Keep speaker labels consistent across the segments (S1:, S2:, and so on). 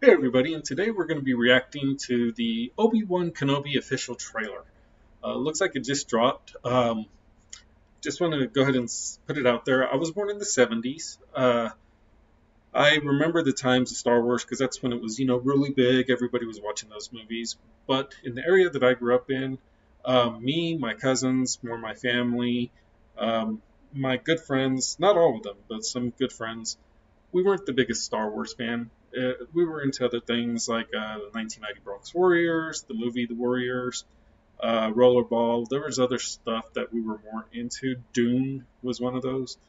S1: Hey everybody, and today we're going to be reacting to the Obi-Wan Kenobi official trailer. Looks like it just dropped. Just want to go ahead and put it out there. I was born in the 70s. I remember the times of Star Wars because that's when it was, really big. Everybody was watching those movies. But in the area that I grew up in, me, my cousins, more my family, my good friends, not all of them, but some good friends, we weren't the biggest Star Wars fan. We were into other things like the 1990 Bronx Warriors, the movie The Warriors, Rollerball. There was other stuff that we were more into. Dune was one of those.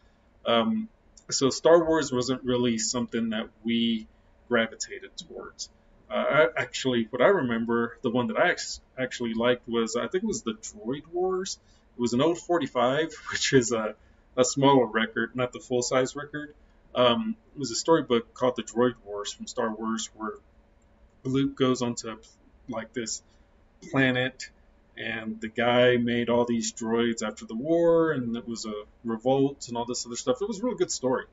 S1: Um, so Star Wars wasn't really something that we gravitated towards. Actually, what I remember, the one that I actually liked was, I think it was the Droid Wars. It was an old 45, which is a smaller record, not the full-size record. It was a storybook called The Droid Wars from Star Wars, where Luke goes onto like this planet, and the guy made all these droids after the war, and it was a revolt and all this other stuff. It was a real good story.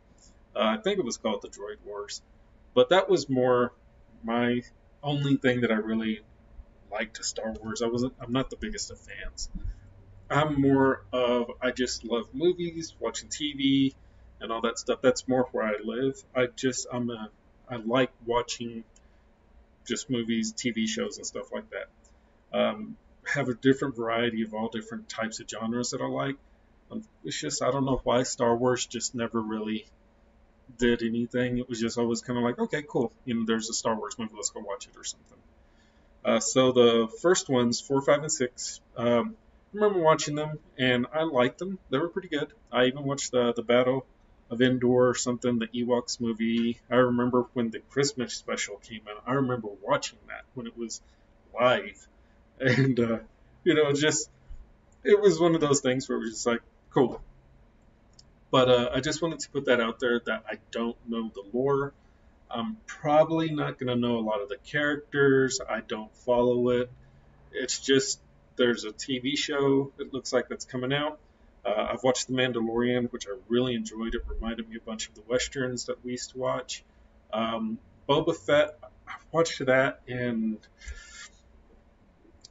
S1: I think it was called The Droid Wars, but that was more my only thing that I really liked to Star Wars. I'm not the biggest of fans. I'm more of I just love movies, watching TV, and all that stuff. That's more where I live. I like watching just movies, TV shows, and stuff like that. Have a different variety of all different types of genres that I like. It's just I don't know why Star Wars just never really did anything. It was just always kind of like, okay, cool. There's a Star Wars movie, let's go watch it or something. So the first ones, 4, 5, and 6. I remember watching them, and I liked them. They were pretty good. I even watched the Battle of Endor or something, the Ewoks movie. I remember when the Christmas special came out. I remember watching that when it was live, and just it was one of those things where it was just like cool. But I just wanted to put that out there that I don't know the lore. I'm probably not going to know a lot of the characters. I don't follow it. It's just there's a TV show it looks like that's coming out. I've watched The Mandalorian, which I really enjoyed. It reminded me a bunch of the westerns that we used to watch. Boba Fett, I've watched that, and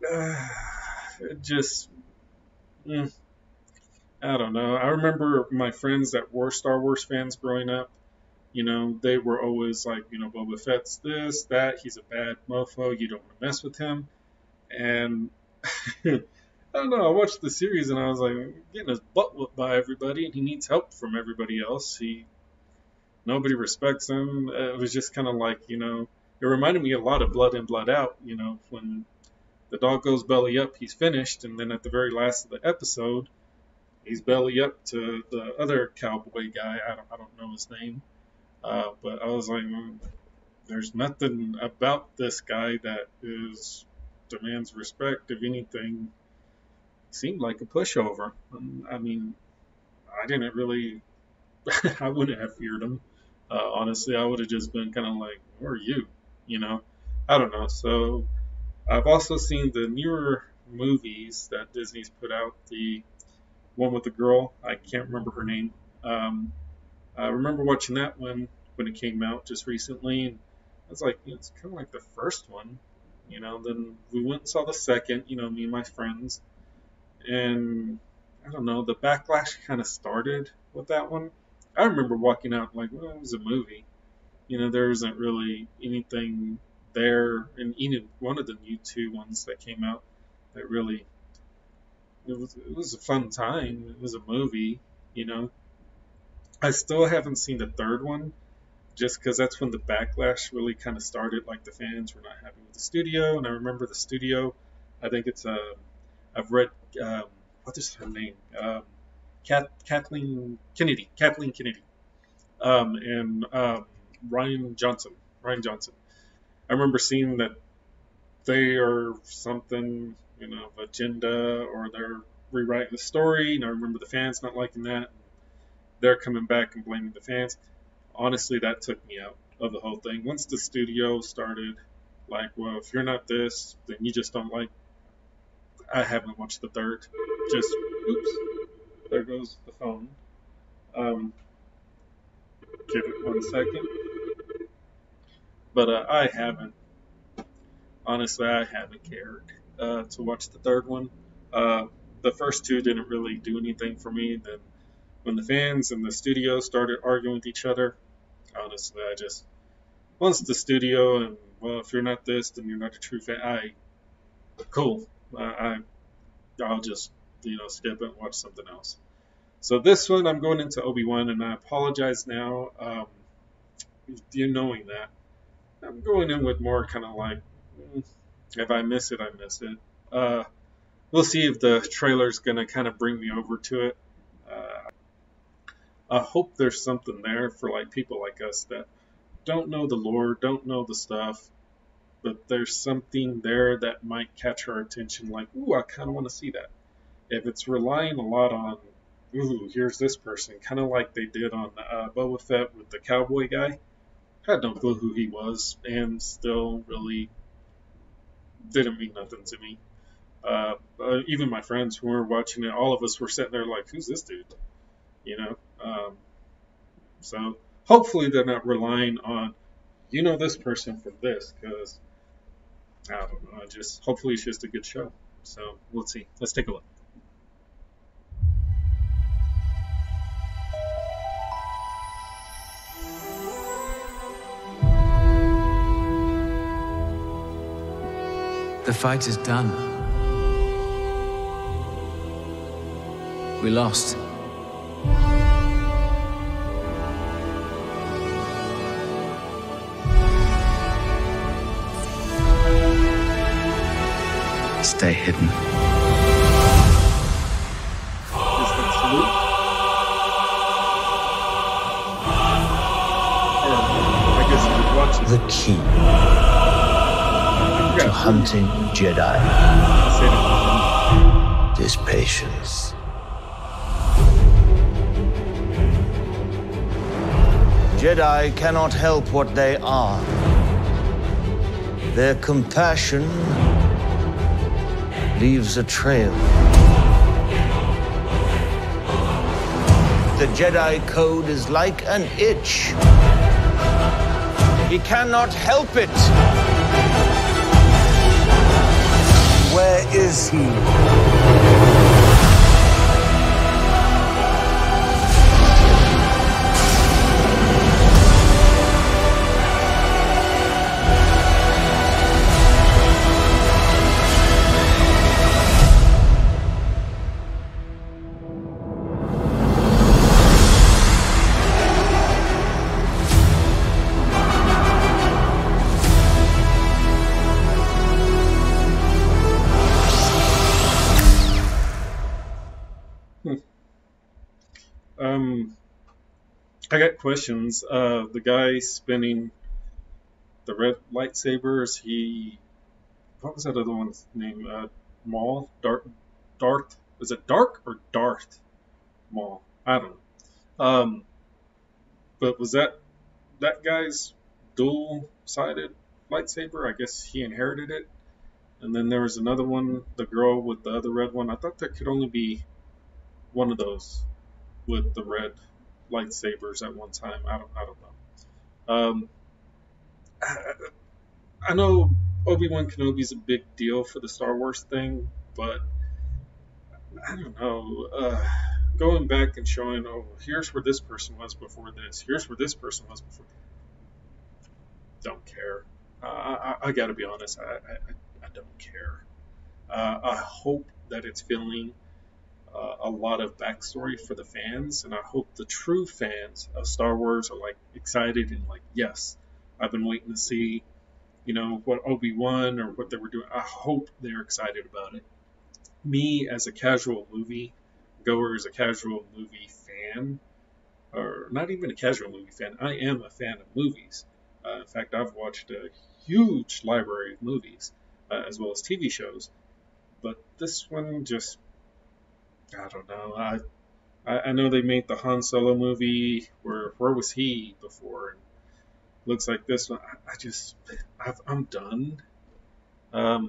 S1: it just, mm, I don't know. I remember my friends that were Star Wars fans growing up. They were always like, Boba Fett's this, that, he's a bad mofo, you don't want to mess with him. And I don't know, I watched the series and I was like, getting his butt whooped by everybody and he needs help from everybody else. Nobody respects him. It was just kind of like, it reminded me a lot of Blood In, Blood Out, when the dog goes belly up, he's finished, and then at the very last of the episode, he's belly up to the other cowboy guy. I don't know his name. But I was like, there's nothing about this guy that demands respect. If anything, seemed like a pushover. I mean, I didn't really, I wouldn't have feared him. Honestly, I would have just been kind of like, who are you? I don't know. So I've also seen the newer movies that Disney's put out. The one with the girl, I can't remember her name. Um, I remember watching that one when it came out just recently, and I was like, it's kind of like the first one. Then we went and saw the second, me and my friends, and I don't know, the backlash kind of started with that one. I remember walking out like, well, it was a movie. There isn't really anything there, and even one of the new two ones that came out that really, it was a fun time. It was a movie, you know. I still haven't seen the third one, just because that's when the backlash really kind of started. Like the fans were not happy with the studio, and I remember the studio. I think it's I've read what is her name? Kathleen Kennedy. Kathleen Kennedy. And Ryan Johnson. Ryan Johnson. I remember seeing that they are something, of agenda, or they're rewriting the story. And I remember the fans not liking that. They're coming back and blaming the fans. Honestly, that took me out of the whole thing. Once the studio started, like, well, if you're not this, then you just don't like. I haven't watched the third. Just, oops, there goes the phone. Um, Give it 1 second. but I haven't. Honestly, I haven't cared to watch the third one. Uh, the first two didn't really do anything for me. Then when the fans and the studio started arguing with each other, honestly, I just once the studio and well, if you're not this, then you're not a true fan. Cool. I'll just skip it and watch something else. So this one, I'm going into Obi-Wan, and I apologize now. You knowing that, I'm going in with more kind of like, if I miss it, I miss it. Uh, we'll see if the trailer's gonna kind of bring me over to it. Uh, I hope there's something there for like people like us that don't know the lore, don't know the stuff, but there's something there that might catch our attention. Like, ooh, I kind of want to see that. If it's relying a lot on, ooh, here's this person, kind of like they did on Boba Fett with the cowboy guy. Had no clue who he was, and still really didn't mean nothing to me. Even my friends who were watching it, all of us were sitting there like, who's this dude? You know? So hopefully they're not relying on, this person from this, because I don't know. Hopefully it's just a good show. So let's see. Let's take a look.
S2: The fight is done. We lost. Stay hidden.
S1: Is that salute? Or, I guess you would watch
S3: The key to hunting Jedi is patience. Jedi cannot help what they are. Their compassion leaves a trail. The Jedi Code is like an itch. He cannot help it. Where is he?
S1: I got questions. The guy spinning the red lightsabers, what was that other one's name? Maul? Darth? Is it Dark or Darth Maul? I don't know. But was that guy's dual-sided lightsaber? I guess he inherited it. And then there was another one, the girl with the other red one. I thought there could only be one of those with the red lightsabers at one time. I don't know. I know Obi-Wan Kenobi is a big deal for the Star Wars thing, but I don't know. Going back and showing, oh, here's where this person was before this. Here's where this person was before. Don't care. I got to be honest. I don't care. I hope that it's filling a lot of backstory for the fans, and I hope the true fans of Star Wars are like excited and like, yes, I've been waiting to see, what Obi-Wan or what they were doing. I hope they're excited about it. Me as a casual movie goer, as a casual movie fan, or not even a casual movie fan, I am a fan of movies. In fact, I've watched a huge library of movies, as well as TV shows. But this one just, I don't know. I know they made the Han Solo movie. Where was he before? And looks like this one. I'm done. I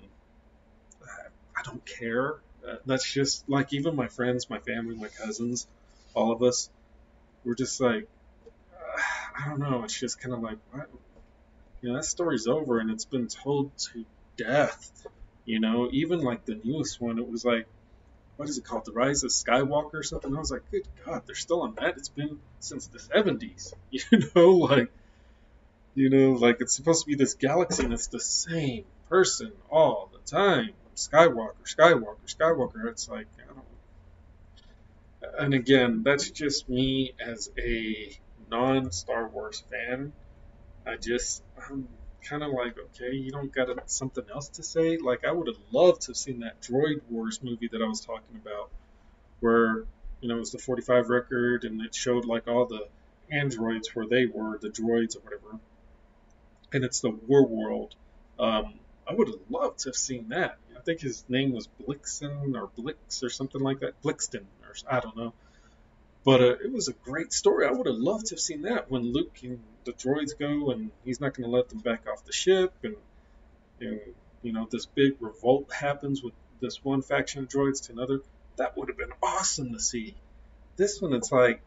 S1: don't care. That's just like even my friends, my family, my cousins, all of us. We're just like, I don't know. It's just kind of like, that story's over and it's been told to death. Even like the newest one, it was like, what is it called? The Rise of Skywalker or something. I was like, good God, they're still on that. It's been since the 70s. Like it's supposed to be this galaxy and it's the same person all the time. Skywalker, Skywalker, Skywalker. It's like, I don't. And again, that's just me as a non-Star Wars fan. I'm kind of like, okay, you don't got something else to say? Like, I would have loved to have seen that Droid Wars movie that I was talking about, where, it was the 45 record and it showed, like, all the androids where they were, the droids or whatever. And it's the War World. I would have loved to have seen that. I think his name was Blixen or Blix or something like that. Blixton, or I don't know. But it was a great story. I would have loved to have seen that when Luke and the droids go and he's not going to let them back off the ship. And this big revolt happens with this one faction of droids to another. That would have been awesome to see. This one, it's like,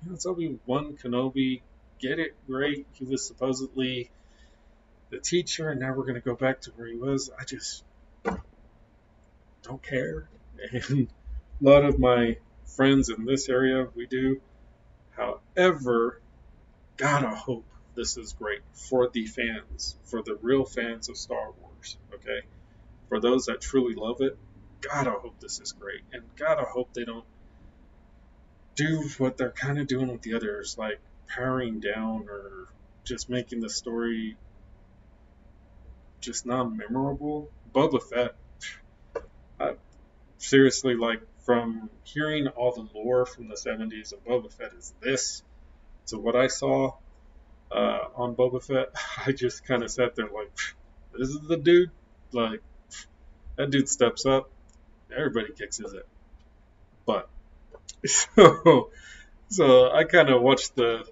S1: it's Obi-Wan Kenobi. Get it? Great. He was supposedly the teacher, and now we're going to go back to where he was. I just don't care. And a lot of my friends in this area, we do. However, gotta hope this is great for the fans, for the real fans of Star Wars, okay? For those that truly love it, gotta hope this is great. And gotta hope they don't do what they're kind of doing with the others, like powering down or just making the story just non-memorable. Boba Fett, seriously, like, from hearing all the lore from the 70s of Boba Fett is this to what I saw on Boba Fett, I just kind of sat there like, this is the dude? Like, that dude steps up, everybody kicks his head. But, so I kind of watched the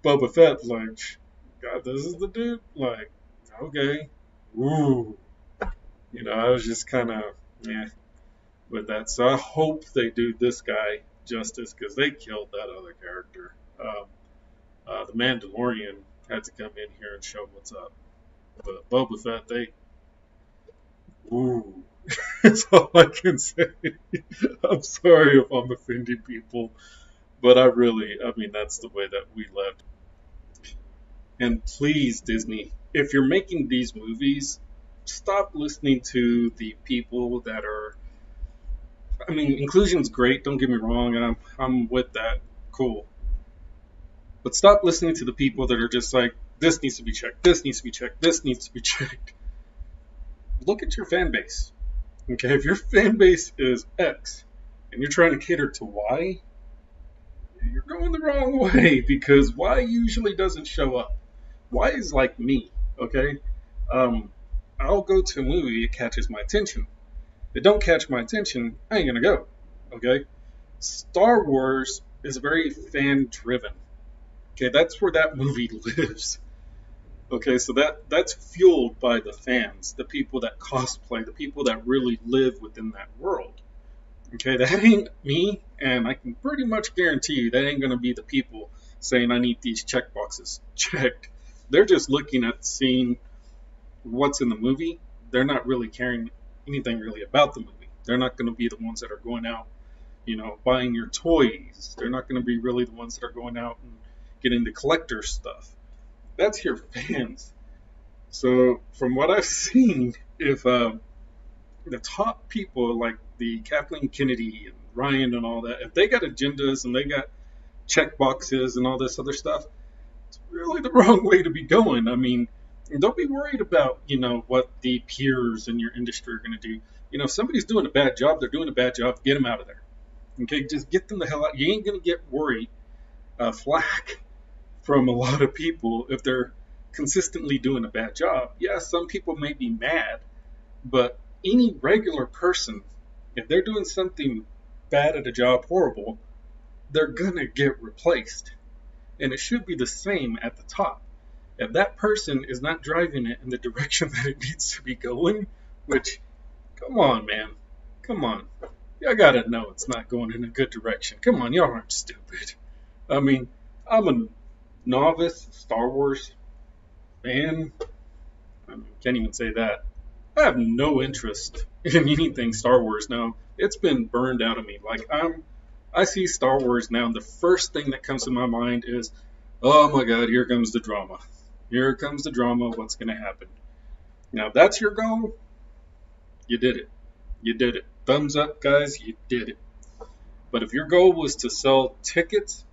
S1: Boba Fett like, God, this is the dude? Like, okay, ooh. I was just kind of, with that. So I hope they do this guy justice because they killed that other character. The Mandalorian had to come in here and show what's up. But Boba Fett, ooh. That's all I can say. I'm sorry if I'm offending people, but that's the way that we left. And please, Disney, if you're making these movies, stop listening to the people that are. Inclusion's great, don't get me wrong, and I'm with that. Cool. But stop listening to the people that are just like, this needs to be checked, this needs to be checked, this needs to be checked. Look at your fan base. Okay, if your fan base is X and you're trying to cater to Y, you're going the wrong way because Y usually doesn't show up. Y is like me, okay? I'll go to a movie, it catches my attention. If it don't catch my attention, I ain't gonna go, okay? Star Wars is very fan-driven. Okay, that's where that movie lives. Okay, so that's fueled by the fans, the people that cosplay, the people that really live within that world. Okay, that ain't me, and I can pretty much guarantee you that ain't going to be the people saying I need these checkboxes checked. They're just looking at seeing what's in the movie. They're not really caring anything really about the movie. They're not going to be the ones that are going out, buying your toys. They're not going to be really the ones that are going out and getting the collector stuff. That's your fans. So from what I've seen, if the top people like the Kathleen Kennedy and Ryan and all that, if they got agendas and they got check boxes and all this other stuff, it's really the wrong way to be going. Don't be worried about, what the peers in your industry are going to do. If somebody's doing a bad job, they're doing a bad job, get them out of there. Okay, just get them the hell out. You ain't going to get flack from a lot of people if they're consistently doing a bad job. Yeah, some people may be mad, but any regular person, if they're doing something bad at a job, horrible, they're gonna get replaced. And it should be the same at the top. If that person is not driving it in the direction that it needs to be going, which, come on, man, come on. Y'all gotta know it's not going in a good direction. Come on, y'all aren't stupid. I'm a novice Star Wars fan, I can't even say that. I have no interest in anything Star Wars now. It's been burned out of me. Like I see Star Wars now, and the first thing that comes to my mind is, oh my God, here comes the drama. Here comes the drama. What's going to happen? Now, if that's your goal, you did it. You did it. Thumbs up, guys. You did it. But if your goal was to sell tickets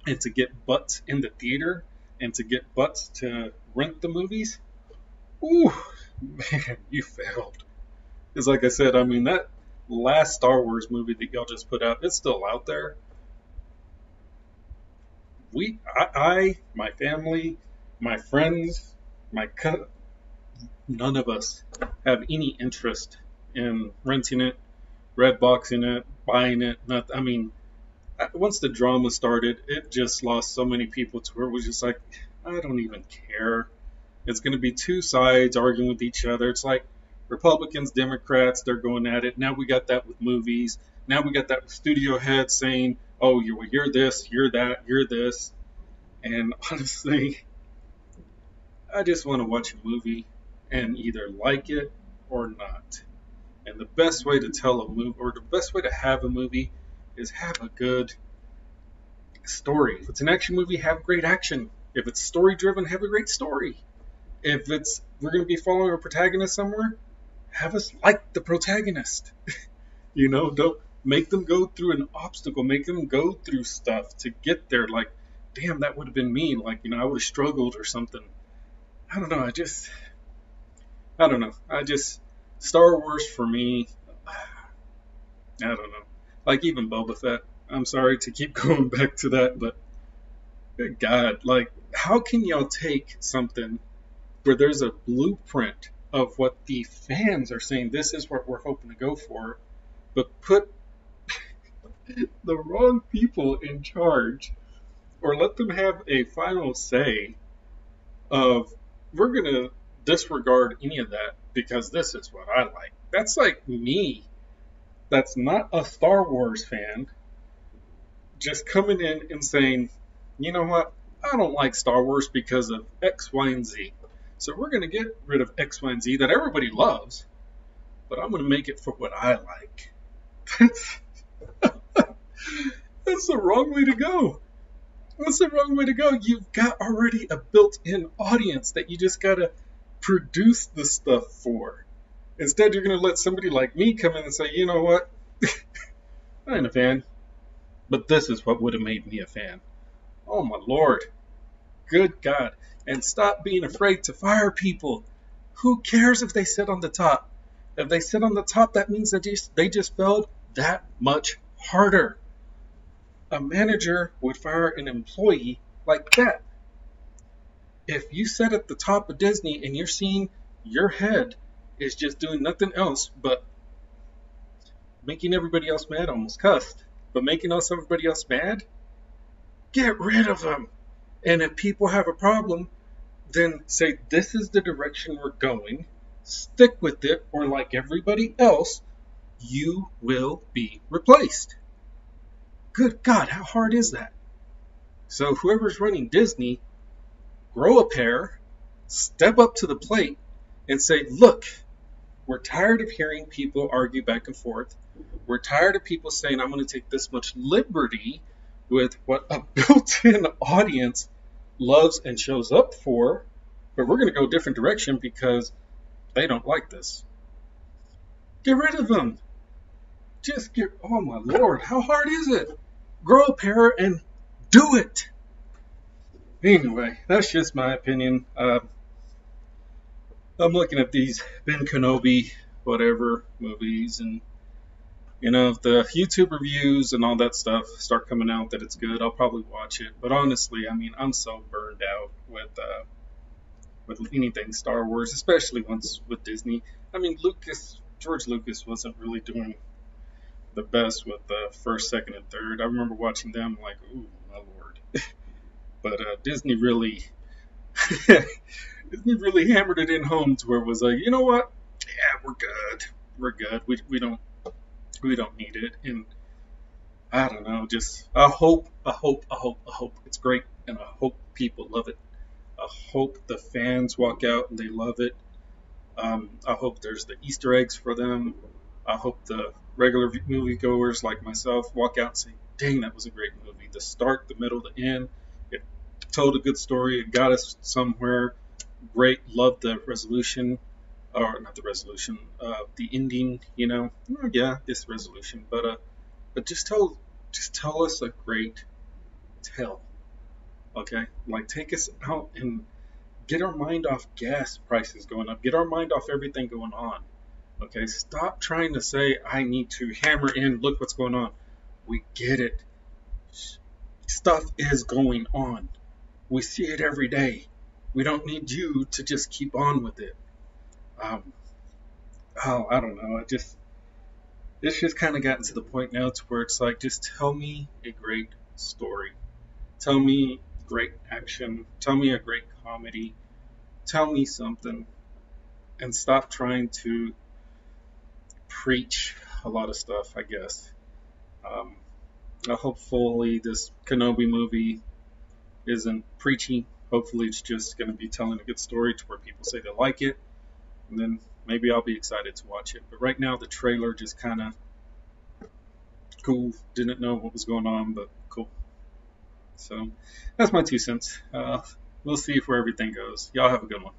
S1: and to get butts in the theater and to get butts to rent the movies, ooh, man, you failed. Because like I said, I mean, that last Star Wars movie that y'all just put out, it's still out there. My family, my friends, none of us have any interest in renting it, red boxing it, buying it. I mean, once the drama started, it just lost so many people to where it was just like, I don't even care. It's going to be two sides arguing with each other. It's like Republicans, Democrats, they're going at it. Now we got that with movies. Now we got that with studio heads saying, oh, you're this, you're that, you're this. And honestly, I just want to watch a movie and either like it or not. And the best way to tell a movie, or the best way to have a movie, is have a good story. If it's an action movie, have great action. If it's story driven, have a great story. If we're going to be following a protagonist somewhere, have us like the protagonist. Don't make them go through an obstacle, make them go through stuff to get there. Like, damn, that would have been me. Like, I would have struggled or something. I don't know. Star Wars for me, I don't know. Like, even Boba Fett. I'm sorry to keep going back to that, but good God, like, how can y'all take something where there's a blueprint of what the fans are saying, this is what we're hoping to go for, but put the wrong people in charge, or let them have a final say of, we're going to disregard any of that because this is what I like. That's like me, that's not a Star Wars fan, just coming in and saying, you know what, I don't like Star Wars because of X, Y, and Z. So we're going to get rid of X, Y, and Z that everybody loves, but I'm going to make it for what I like. That's the wrong way to go. That's the wrong way to go. You've got already a built-in audience that you just got to produce the stuff for. Instead, you're going to let somebody like me come in and say, you know what, I ain't a fan, but this is what would have made me a fan. Oh my Lord. Good God. And stop being afraid to fire people. Who cares if they sit on the top? If they sit on the top, that means that they just failed that much harder. A manager would fire an employee like that. If you sit at the top of Disney and you're seeing your head is just doing nothing else but making everybody else mad, almost cussed, but making everybody else mad, get rid of them. And if people have a problem, then say, this is the direction we're going, stick with it, or like everybody else, you will be replaced. Good God, how hard is that? So whoever's running Disney, grow a pair, step up to the plate, and say, look, we're tired of hearing people argue back and forth. We're tired of people saying, I'm going to take this much liberty with what a built-in audience loves and shows up for, but we're going to go a different direction because they don't like this. Get rid of them. Oh my Lord, how hard is it? Grow a pair and do it. Anyway, that's just my opinion. I'm looking at these Ben Kenobi, whatever, movies, and if the YouTube reviews and all that stuff start coming out that it's good, I'll probably watch it. But honestly, I mean, I'm so burned out with anything Star Wars, especially once with Disney. I mean, George Lucas wasn't really doing the best with the first, second, and third. I remember watching them like, ooh, my Lord. But Disney really hammered it in home to where it was like, you know what? Yeah, we're good. We don't need it. And I don't know, just I hope it's great, and I hope people love it. I hope the fans walk out and they love it. I hope there's the Easter eggs for them. I hope the regular moviegoers like myself walk out and say, dang, that was a great movie. The start, the middle, the end. It told a good story. It got us somewhere. Great. Loved the resolution. Or not the resolution. The ending, you know. Yeah, this resolution. But just tell us a great tale. Okay? Like, take us out and get our mind off gas prices going up. Get our mind off everything going on. Okay, stop trying to say, I need to hammer in, look what's going on. We get it. Stuff is going on. We see it every day. We don't need you to just keep on with it. Um, I don't know. It's just kind of gotten to the point now to where it's like, just tell me a great story. Tell me great action. Tell me a great comedy. Tell me something. And stop trying to preach a lot of stuff, I guess. Um, hopefully this Kenobi movie isn't preachy. Hopefully it's just going to be telling a good story to where people say they like it. And then maybe I'll be excited to watch it. But right now the trailer just kind of cool. Didn't know what was going on, but cool. So that's my 2 cents. We'll see where everything goes. Y'all have a good one.